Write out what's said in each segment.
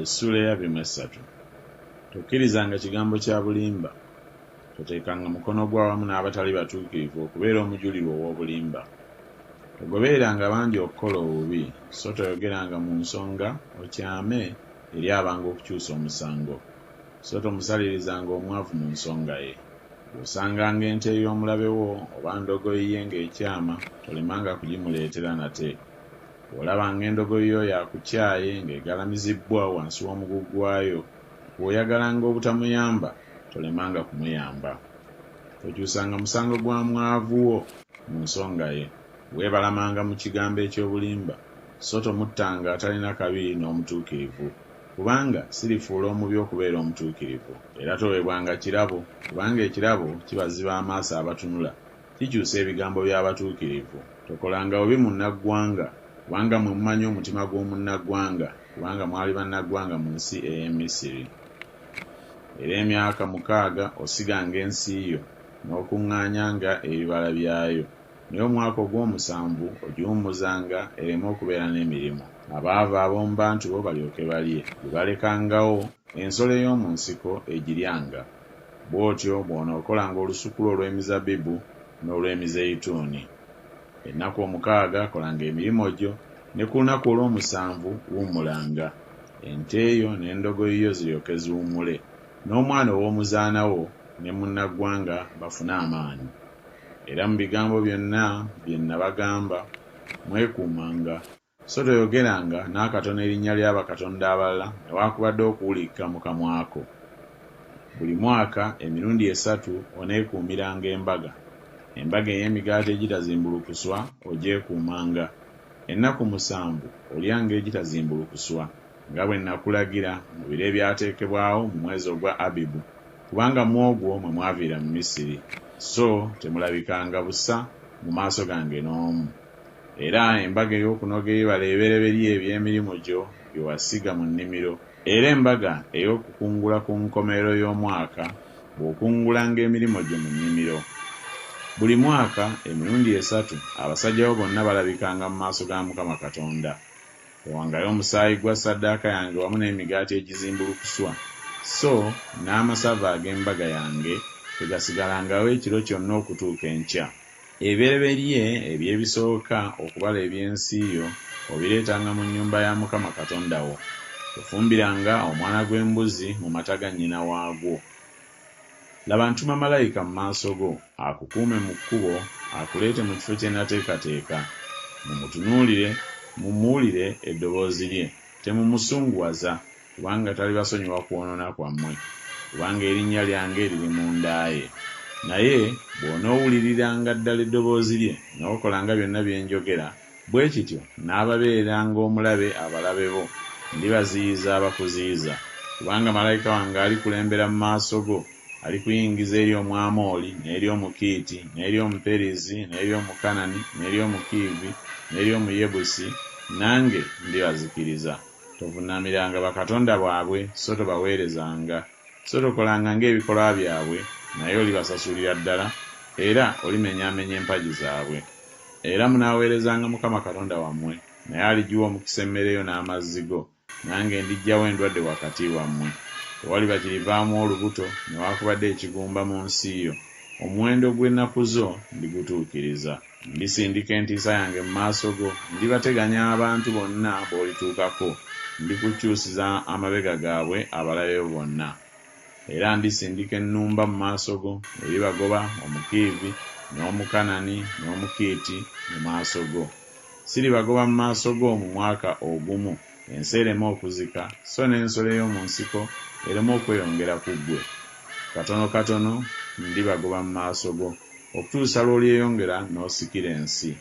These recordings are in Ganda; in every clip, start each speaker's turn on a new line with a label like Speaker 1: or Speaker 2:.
Speaker 1: Essula ya 23. Tokkirizanga kigambo kya bulimba. Toteekanga mukono gw'awamu n'abatali batuukirivu okubeera omujulirwa ow'obulimba. Togobereranga bangi okukola obubi, so toyogeranga mu nsonga okyame eri abanga okukyusa omusango. So tomusalirizanga omwavu mu nsonga ye. Bw'osanganga ente ey'omulabe wo oba ndogoyi ye ng'ekyama, tolemanga kugimuleetera nate. Bw'olabanga endogoyi yo yakukyaye ng'egalamizibbwa wansi w'omugugwayo, bw'oyagalanga obutamuyamba, tolemanga kumuyamba. Tokyusanga musango gwa mwavu wo mu nsonga ye. Weebalamanga mu kigambo eky'obulimba, so tomuttanga atalina kabi n'omutuukirivu. Kubanga sirifuula omubi okubeera omutuukirivu, era toweebwanga kirabo, kubanga ekirabo kibaziba amaaso abatunula, kikyusa ebigambo by'abatuukirivu. Tokolanga bubi munnaggwanga, kubanga mwe mumanyi omutima gw'omunnaggwanga, kubanga mwali bannaggwanga mu nsi ey'e Misiri. Era emyaka 6 osiganga ensi yo, n'okuŋŋaanyanga ebibala byayo. Naye omwaka ogw'omusanvu ogiwummuzanga ereme okubeera n'emirimu. Abaava ab'omu bantu bo balyoke balye. Bwe balekangawo, ensolo ey'omu nsiko egiryanga. Bw'otyo bw'onookolanga olusuku lwo olw'emizabbibu n'olw'emizeyituuni. Ennaku 6 kolanga emirimu gyo, ne ku lunaku olw'omusanvu wummulanga. Ente eyo n'endogoyi yo ziryoke ziwummule, n'omwana ow'omuzaana wo ne munnaggwanga bafune amaanyi. Era mu bigambo byonna bye nabagamba mwekuumanga, so toyogeranga n'akatono erinnya ly'abakatonda abalala newaakubadde okuwulikika mu kamwako. Buli mwaka emirundi 3 oneekuumiranga embaga. Embaga ey'emigaati egitazimbulukuswa ogyekuumanga. Ennaku 7 olyanga egitazimbulukuswa, nga bwe nakulagira mu biro ebyateekebwawo mu mwezi ogwa Abibu, kubanga mu ogwo mwe mwaviira mu Misiri. So temulabikanga busa mu maaso gange n'omu. Era embaga ey'okunoga ebibala ebibereberye eby'emirimu gyo bye wasiga mu nnimiro. Era embaga ey'okukungula ku nkomerero y'omwaka bw'okungulanga emirimu gyo mu nnimiro. Buli mwaka emirundi 3 abasajja bo bonna balabikanga mu maaso ga Mukama Katonda. Owangayo omusaayi gwa ssaddaaka yange wamu n'emigaati egizimbulukuswa, so n'amasavu ag'embaga yange tegasigalangawo ekiro kyonna okutuuka enkya. Ebibereberye eby'ebisooka okubala eby'ensi yo obireetanga mu nnyumba ya Mukama Katonda wo. Tofumbiranga omwana gw'embuzi mu mata ga nnyina waagwo. Laba ntuma malayika mu maaso go, akukuume mu kkubo, akuleete mu kifo kye nateekateeka. Mumutunuulire, mumuwulire eddoboozi lye. Temumusunguwaza, kubanga talibasonyiwa kwonoona kwammwe, kubanga erinnya lyange liri mu nda ye. Naye bw'onoowuliriranga ddala eddoboozi lye n'okolanga byonna bye njogera, bwe kityo n'ababeeranga omulabe abalabe bo, ndibaziyiza abakuziyiza. Kubanga malayika wange alikulembera mu maaso go, alikuyingiza eri Omwamoli, n'eri Omukiiti, n'eri Omuperizi, n'eri Omukanani, n'eri Omukiivi, n'eri Omuyebusi, nange ndibazikiriza. Tovuunamiranga bakatonda bwabwe, so tobaweerezanga. So tokolanga ng'ebikolwa byabwe, naye olibasasulira ddala, era olimenyaamenya empagi zaabwe. Era munaaweerezanga Mukama Katonda wammwe, naye aligiwa omukisa emmere yo n'amazzi go, nange ndiggyawo endwadde wakati wammwe. Tewaliba kirivaamu olubuto newaakubadde ekigumba mu nsi yo. Omuwendo gw'ennaku zo ndigutuukiriza. Ndisindika entiisa yange mu maaso go, ndibateganya abantu bonna b'olituukako, ndikukyusiza amabega gaabwe abalabe bo bonna. Era ndisindika ennumba mu maaso go, eribagoba Omukiivi, n'Omukanani, n'Omukiiti mu maaso go. Siribagoba mu maaso go mu mwaka ogumu, ensi ereme okuzika, so n'ensolo ey'omu nsiko ereme okweyongera ku ggwe. Katono katono ndibagoba mu maaso go, okutuusa lw'olyeyongera n'osikira ensi.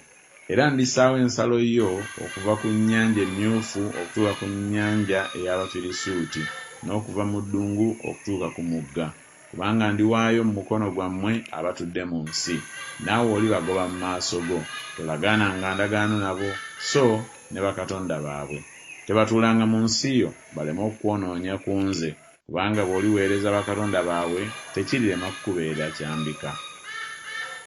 Speaker 1: Era ndisaawo ensalo yo okuva ku nnyanja emmyufu okutuuka ku nnyanja ey'Abafirisuuti, n'okuva mu ddungu okutuuka ku mugga. Kubanga ndiwaayo mu mukono gwammwe abatudde mu nsi, naawe olibagoba mu maaso go. Tolagaananga ndagaano nabo, so ne bakatonda baabwe. Tebatuulanga mu nsi yo baleme okwonoonya ku nze, kubanga bw'oliweereza bakatonda baabwe tekirirema kukubeera kyambika.